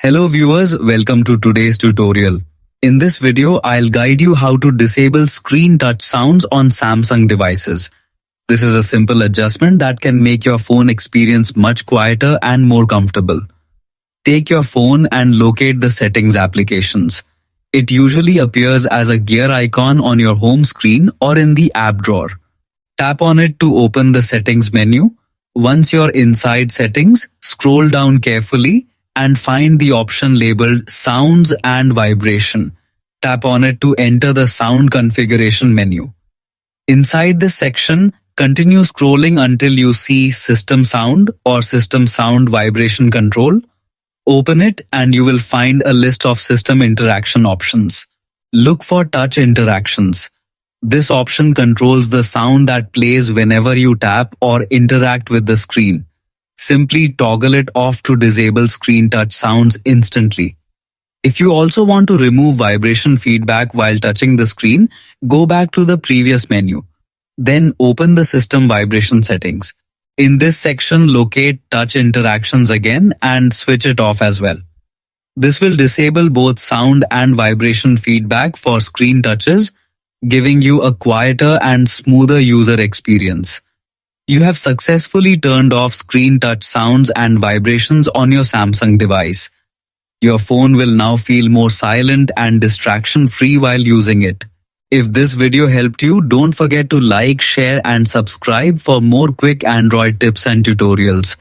Hello viewers, welcome to today's tutorial. In this video, I'll guide you how to disable screen touch sounds on Samsung devices. This is a simple adjustment that can make your phone experience much quieter and more comfortable. Take your phone and locate the settings applications. It usually appears as a gear icon on your home screen or in the app drawer. Tap on it to open the settings menu. Once you're inside settings, scroll down carefully and find the option labeled Sounds and Vibration. Tap on it to enter the sound configuration menu. Inside this section, continue scrolling until you see System Sound or System Sound Vibration Control. Open it and you will find a list of system interaction options. Look for touch interactions. This option controls the sound that plays whenever you tap or interact with the screen. Simply toggle it off to disable screen touch sounds instantly. If you also want to remove vibration feedback while touching the screen, go back to the previous menu. Then open the system vibration settings. In this section, locate touch interactions again and switch it off as well. This will disable both sound and vibration feedback for screen touches, giving you a quieter and smoother user experience. You have successfully turned off screen touch sounds and vibrations on your Samsung device. Your phone will now feel more silent and distraction-free while using it. If this video helped you, don't forget to like, share and subscribe for more quick Android tips and tutorials.